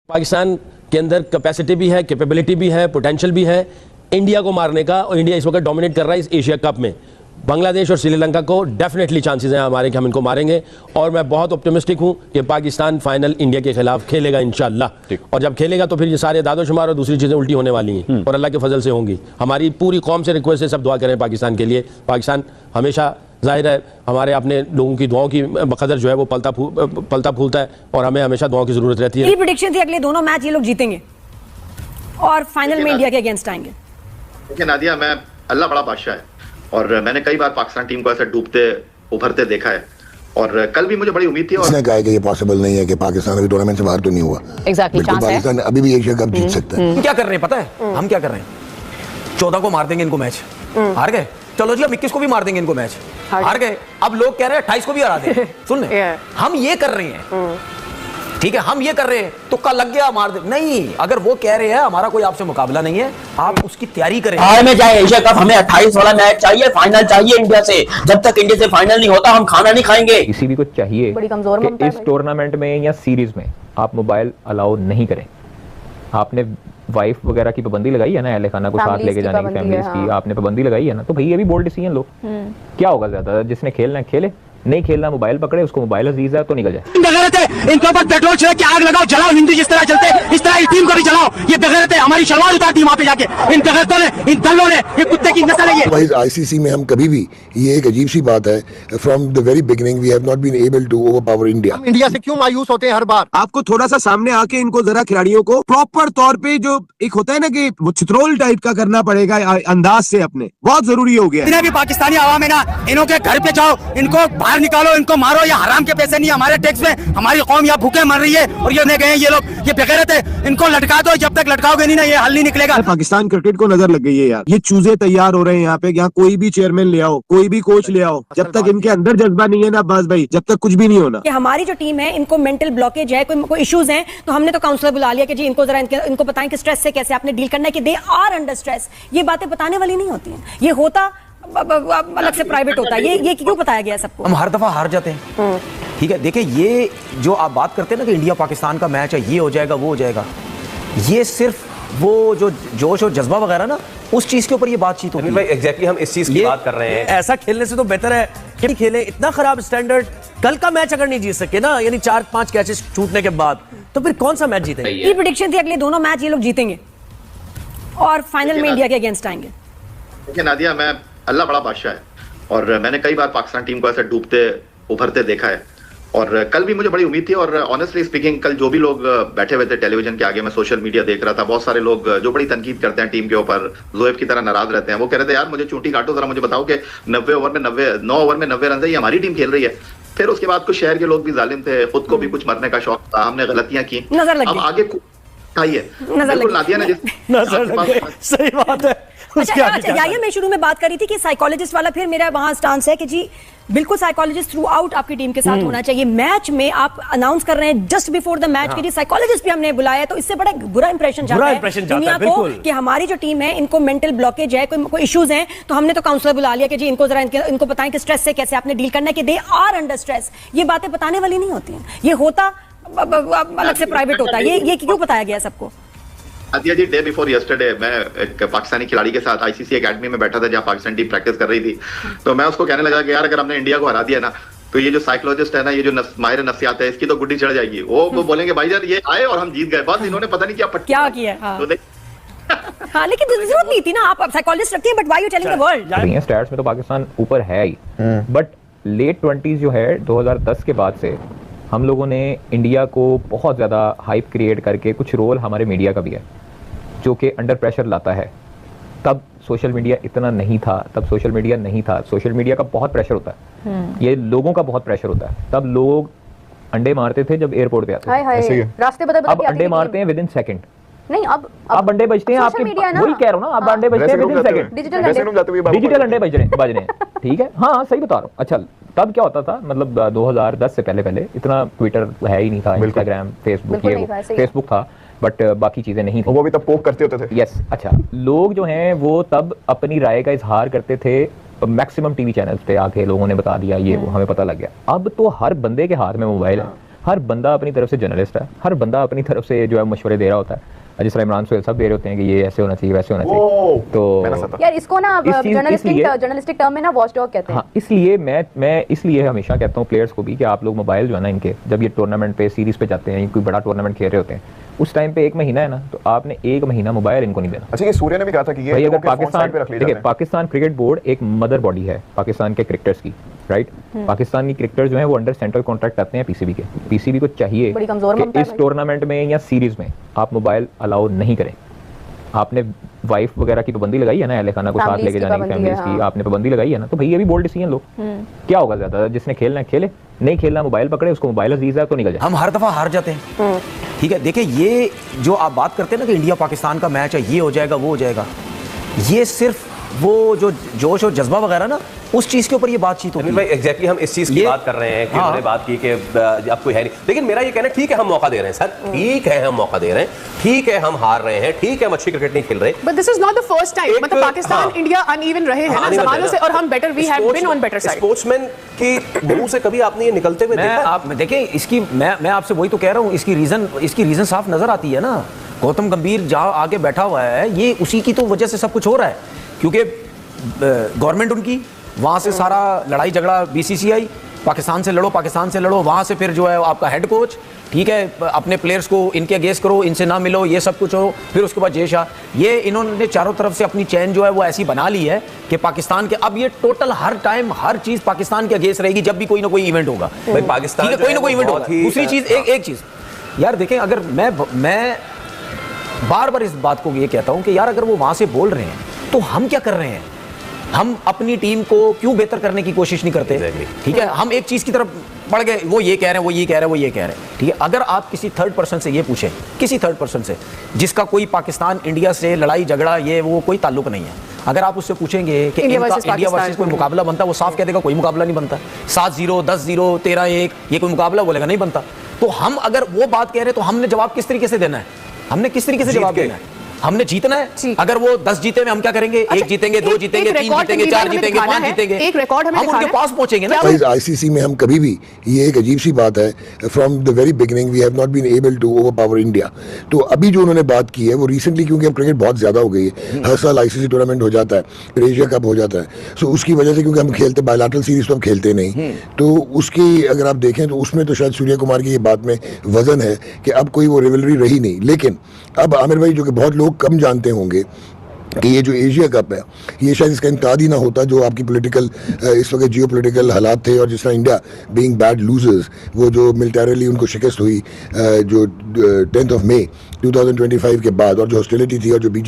पाकिस्तान के अंदर कैपेसिटी भी है, कैपेबिलिटी भी है, पोटेंशियल भी है इंडिया को मारने का, और इंडिया इस वक्त डोमिनेट कर रहा है इस एशिया कप में। बांग्लादेश और श्रीलंका को डेफिनेटली चांसेस हैं हमारे कि हम इनको मारेंगे, और मैं बहुत ऑप्टिमिस्टिक हूं कि पाकिस्तान फाइनल इंडिया के खिलाफ खेलेगा इंशाल्लाह। और जब खेलेगा तो फिर ये सारे दादोशुमार और दूसरी चीज़ें उल्टी होने वाली हैं और अल्लाह के फजल से होंगी। हमारी पूरी कौम से रिक्वेस्ट है, सब दुआ करें पाकिस्तान के लिए। पाकिस्तान हमेशा जाहिर है हमारे अपने लोगों की दुआओं की बकदर जो है वो पलता फूलता है, और हमें हमेशा दुआओं की जरूरत रहती है। प्रेडिक्शन थी अगले दोनों मैच ये लोग जीतेंगे और फाइनल में इंडिया के अगेंस्ट आएंगे। देखिए नादिया, मैं अल्लाह बड़ा बादशाह है, और मैंने कई बार पाकिस्तान टीम को ऐसे डूबते उभरते देखा है, और कल भी मुझे बड़ी उम्मीद थी। और उसने कहा कि ये पॉसिबल नहीं है कि पाकिस्तान अभी टूर्नामेंट से बाहर तो नहीं हुआ। एग्जैक्टली पाकिस्तान अभी भी एशिया कप जीत सकता है। क्या कर रहे हैं पता है हम क्या कर रहे हैं? 14 को मार देंगे इनको मैच, हार गए, चलो जी अब 21 को भी मार देंगे इनको मैच, हार गए, अब लोग कह रहे हैं 28 को भी हरा देंगे। सुन ले, हम ये कर रहे हैं, ठीक है, हम ये कर रहे हैं, तुक्का लग गया मार दे, नहीं, अगर वो कह रहे हैं हमारा कोई आपसे मुकाबला नहीं है, आप उसकी तैयारी करें। हार में चाहे एशिया कप, हमें 28 वाला मैच चाहिए, फाइनल चाहिए इंडिया से। जब तक इंडिया से फाइनल नहीं होता हम खाना नहीं खाएंगे। किसी भी को चाहिए कि इस टूर्नामेंट में या सीरीज में आप मोबाइल अलाउ नहीं करें। आपने वाइफ वगैरह की पाबंदी लगाई है ना, अहले खाना को साथ लेके जाने की, फैमिलीज की आपने पाबंदी लगाई है ना, तो भाई ये भी बोल्ड डिसीजन लो। क्या होगा, ज्यादा जिसने खेलना है खेले, नहीं खेलना मोबाइल पकड़े, उसको मोबाइल अजीज है तो निकल जाए। इनके ऊपर पेट्रोल छिड़क के आग लगाओ, जलाओ, हिंदू जिस तरह चलते इस तरह इस टीम को भी जलाओ। ये बेगैरत है, हमारी शलवार उतारती वहां पे जाके इन बेगैरतों ने, इन दलों ने, ये कुत्ते की नस्ल है। भाई आईसीसी में हम कभी भी, ये एक अजीब सी बात है, from the very beginning we have not been able to overpower India. India से क्यों मायूस होते हैं हर बार? आपको थोड़ा सा सामने आके इनको जरा खिलाड़ियों को प्रॉपर तौर पे जो एक होता है ना कि वो चित्रोल टाइप का करना पड़ेगा अंदाज से, अपने बहुत जरूरी हो गया। इन्हें भी पाकिस्तानी आवाम है ना, इन्हों के घर पे जाओ, इनको बाहर निकालो, इनको मारो, ये हराम के पैसे नहीं हमारे टैक्स में, हमारी कौम यहाँ भूखे मर रही है और ये गए ये लोग, ये बेगैरत है, इनको लटका दो, जब तक लटकाओगे नहीं ना ये हल नहीं निकलेगा। पाकिस्तान क्रिकेट को नजर लग गई है यार, ये चूजे तैयार हो रहे हैं यहाँ पे, यहाँ कोई भी चेयरमैन ले आओ, कोई भी कोच ले आओ, जब तक इनके अंदर जज्बा नहीं है ना अब्बास भाई, जब तक कुछ भी नहीं होना। कि हमारी जो टीम है इनको मेंटल ब्लॉकेज है, कोई इश्यूज हैं, तो हमने तो काउंसलर बुला लिया कि जी इनको जरा इनको बताएं कि स्ट्रेस से कैसे आपने डील करना है, कि दे आर अंडर स्ट्रेस। ये बातें बताने वाली नहीं होती हैं, ये होता अलग से प्राइवेट होता है। ये क्यों बताया गया सबको? हम हर दफा हार जाते हैं, ठीक है। देखिए ये जो आप बात करते हैं ना कि इंडिया पाकिस्तान का मैच है, ये हो जाएगा वो हो जाएगा, ये सिर्फ वो जो जोश और जज्बा वगैरह ना, उस चीज के ऊपर ये बातचीत होती है। एग्जैक्टली हम इस चीज की बात कर रहे हैं। ऐसा खेलने से तो बेहतर है कि खेले, इतना खराब स्टैंडर्ड, कल का मैच अगर नहीं जीत सके ना, यानी 4-5 कैचेस छूटने के बाद, तो फिर कौन सा मैच जीतेंगे? ये प्रेडिक्शन थी अगले दोनों मैच ये लोग जीतेंगे और फाइनल में इंडिया के अगेंस्ट आएंगे। देखिए नादिया, मैं अल्लाह बड़ा बादशाह है, और मैंने कई बार पाकिस्तान टीम को ऐसे डूबते उभरते देखा है, और कल भी मुझे बड़ी उम्मीद थी। और ऑनेस्टली स्पीकिंग, कल जो भी लोग बैठे हुए थे टेलीविजन के आगे, मैं सोशल मीडिया देख रहा था, बहुत सारे लोग जो बड़ी तनकीद करते हैं टीम के ऊपर, जोएब की तरह नाराज रहते हैं, वो कह रहे थे यार मुझे चूंटी काटो, जरा मुझे बताओ कि 9 ओवर में 90 रन है, ये हमारी टीम खेल रही है। फिर उसके बाद कुछ शहर के लोग भी जालिम थे, खुद को भी कुछ मरने का शौक था, हमने गलतियां की, अब आगे उठाइए। नादिया ने सही बात है। अच्छा, मैं शुरू में बात कर रही थी कि साइकोलॉजिस्ट वाला, फिर मेरा वहां स्टांस है कि जी बिल्कुल साइकोलॉजिस्ट थ्रू आउट आपकी टीम के साथ होना चाहिए। मैच में आप अनाउंस कर रहे हैं जस्ट बिफोर द मैच कि जी साइकोलॉजिस्ट भी हमने बुलाया है, तो इससे बड़ा बुरा इंप्रेशन जाता है दुनिया को कि हमारी जो टीम है इनको मेंटल ब्लॉकेज है, कोई इश्यूज हैं, तो हमने तो काउंसलर बुला लिया कि जी इनको जरा इनको बताएं कि स्ट्रेस से कैसे आपने डील करना है, कि दे आर अंडर स्ट्रेस। ये बातें बताने वाली नहीं होती हैं, ये होता अलग से प्राइवेट होता है। ये क्यों बताया गया सबको? अदिया जी, डे बिफोर यस्टरडे मैं एक पाकिस्तानी खिलाड़ी के साथ आईसीसी एकेडमी में बैठा था जहां पाकिस्तान टीम प्रैक्टिस कर रही थी, तो मैं उसको कहने लगा कि यार अगर हमने इंडिया को हरा दिया ना, तो ये जो साइकोलॉजिस्ट है ना, ये जो माहिर नफ्सियात है, इसकी तो गुड्डी चढ़ जाएगी। वो बोलेंगे भाई यार ये आए और हम जीत गए, बस इन्होंने पता नहीं क्या किया। हाँ, लेकिन जरूरत नहीं थी ना, आप साइकोलॉजिस्ट रखती हैं, but why you telling the world? Stats में तो पाकिस्तान ऊपर है ही, बट लेट 20s जो है 2010 के बाद से हम लोगों ने इंडिया को बहुत ज़्यादा हाइप क्रिएट करके, कुछ रोल हमारे मीडिया का भी है जो कि अंडर प्रेशर लाता है। तब सोशल मीडिया इतना नहीं था, सोशल मीडिया का बहुत प्रेशर होता है, ये लोगों का बहुत प्रेशर होता है। तब लोग अंडे मारते थे जब एयरपोर्ट पे आते थे, रास्ते अब अंडे मारते हैं विद इन सेकंड। नहीं, अब अंडे बजते हैं आपके, वही कह रहा हूँ ना, अब अंडे बजते हैं विद इन सेकंड, डिजिटल अंडे बज रहे हैं, ठीक है। हाँ, सही बता रहा हूँ। अच्छा, तब क्या होता था, मतलब 2010 से पहले इतना ट्विटर है ही नहीं था, इंस्टाग्राम, फेसबुक था, बट बाकी चीजें नहीं थी, वो भी तब पोक करते होते थे। यस, अच्छा, लोग जो हैं वो तब अपनी राय का इजहार करते थे मैक्सिमम टीवी चैनल्स पे आके, लोगों ने बता दिया ये वो, हमें पता लग गया। अब तो हर बंदे के हाथ में मोबाइल है, हर बंदा अपनी तरफ से जर्नलिस्ट है, हर बंदा अपनी तरफ से जो है मशवरे दे रहा होता है। जिस तरह इमरान सोहेल सब दे रहे होते हैं कि ये ऐसे होना चाहिए, वैसे होना चाहिए। तो यार इसको ना जर्नलिस्टिक टर्म में ना वॉचडॉग कहते हैं। हाँ, इसलिए मैं इसलिए हमेशा कहता हूँ प्लेयर्स को भी कि आप लोग मोबाइल जो है ना इनके, जब ये टूर्नामेंट पे सीरीज पे जाते हैं, कोई बड़ा टूर्नामेंट खेल रहे होते हैं, उस टाइम पे 1 महीना है ना, तो आपने 1 महीना मोबाइल इनको नहीं देना। अच्छा, ये सूर्य ने भी कहा था कि ये अगर पाकिस्तान, देखिए पाकिस्तान क्रिकेट बोर्ड एक मदर बॉडी है पाकिस्तान के क्रिकेटर्स की, राइट। पाकिस्तानी क्रिकेटर जो है वो अंडर सेंट्रल कॉन्ट्रैक्ट आते हैं पीसीबी के। पीसीबी को चाहिए कि इस टूर्नामेंट में या सीरीज में आप मोबाइल अलाउ नहीं करें। आपने वाइफ वगैरह की पाबंदी लगाई है ना, अहले खाना को साथ लेके जाने की, फैमिलीज की आपने पाबंदी लगाई है ना, तो भाई ये भी बोल्ड डिसीजन लो। क्या होगा, ज्यादा जिसने खेलना है खेले, नहीं खेलना मोबाइल पकड़े, उसको मोबाइल अजीज है तो निकल जाए। हम हर दफा हार जाते हैं, ठीक है। देखिए ये जो आप बात करते हैं ना कि इंडिया पाकिस्तान का मैच है, ये हो जाएगा वो हो जाएगा, ये सिर्फ वो जो जोश और जज्बा वगैरह ना, उस चीज के ऊपर ये बातचीत होती है। भाई एग्जैक्टली हम इस चीज की बात कर रहे हैं कि हमने बात की कि अब कोई है नहीं, लेकिन मेरा ये कहना है ठीक है हम मौका दे रहे हैं सर, ठीक है हम मौका दे रहे हैं, ठीक है हम हार रहे हैं, ठीक है हम अच्छी क्रिकेट नहीं खेल रहे, but this is not the first time. मतलब पाकिस्तान इंडिया अनइवन रहे हैं ना ज़मानों से, और हम better we have been on better side. Sportsman की मुंह से कभी आपने ये निकलते हुए देखा? आप देखें इसकी, मैं आपसे वही तो कह रहा हूँ, इसकी रीजन साफ नजर आती है ना। गौतम गंभीर जहाँ आगे बैठा हुआ है, ये उसी की तो वजह से सब कुछ हो रहा है, क्योंकि गवर्नमेंट उनकी, वहाँ से सारा लड़ाई झगड़ा बीसीसीआई, पाकिस्तान से लड़ो, पाकिस्तान से लड़ो, वहाँ से फिर जो है आपका हेड कोच, ठीक है, अपने प्लेयर्स को इनके अगेंस्ट करो, इनसे ना मिलो, ये सब कुछ हो, फिर उसके बाद जय शाह। ये इन्होंने चारों तरफ से अपनी चैन जो है वो ऐसी बना ली है कि पाकिस्तान के अब ये टोटल हर टाइम हर चीज़ पाकिस्तान के अगेंस्ट रहेगी जब भी कोई ना कोई इवेंट होगा। पाकिस्तान कोई ना कोई इवेंट होगा। दूसरी चीज़, एक चीज़ यार देखें, अगर मैं बार बार इस बात को ये कहता हूँ कि यार अगर वो वहाँ से बोल रहे हैं तो हम क्या कर रहे हैं? हम अपनी टीम को क्यों बेहतर करने की कोशिश नहीं करते? ठीक है, हम एक चीज की तरफ बढ़ गए, वो ये कह रहे हैं, वो ये कह रहे हैं, वो ये कह रहे हैं, ठीक है। अगर आप किसी थर्ड पर्सन से ये पूछें, किसी थर्ड पर्सन से जिसका कोई पाकिस्तान इंडिया से लड़ाई झगड़ा ये वो कोई ताल्लुक नहीं है, अगर आप उससे पूछेंगे कि इंडिया वर्सेस कोई मुकाबला बनता, वो साफ कह देगा कोई मुकाबला नहीं बनता। 7-0, 10-0, 13-1 ये कोई मुकाबला बोलेगा नहीं बनता। तो हम अगर वो बात कह रहे हैं तो हमने जवाब किस तरीके से देना है? हमने किस तरीके से जवाब देना है? हमने जीतना है। अगर वो 10 जीते में हम क्या करेंगे? 1 जीतेंगे, 2 जीतेंगे, 3 जीतेंगे, 4 जीतेंगे, 5 जीतेंगे, एक रिकॉर्ड हमें हम उनके पास पहुंचेंगे ना। आईसीसी में हम कभी भी, ये एक अजीब सी बात है, from the very beginning we have not been able to overpower India. तो अभी जो उन्होंने बात की है वो रिसेंटली, क्योंकि अब क्रिकेट बहुत ज्यादा हो गई है, हर साल आईसीसी टूर्नामेंट हो जाता है, फिर एशिया कप हो जाता है, सो उसकी वजह से, क्योंकि हम खेलते बायलैटरल सीरीज तो हम खेलते नहीं, तो उसकी अगर आप देखें तो उसमें तो शायद सूर्य कुमार की ये बात में वजन है कि अब कोई वो रिवलरी रही नहीं। लेकिन अब आमिर भाई, जो कि बहुत लोग कम जानते होंगे कि ये जो एशिया कप है, ये शायद इसका इम्ताद ही ना होता जो आपकी पॉलिटिकल, इस वक्त जियो पॉलिटिकल हालात थे, और जिस तरह इंडिया बीइंग बैड लूजर्स, वो जो मिलिटरीली उनको शिकस्त हुई जो 10 मई 2025 के बाद, और जो हॉस्टिलिटी थी और जो बीजेपी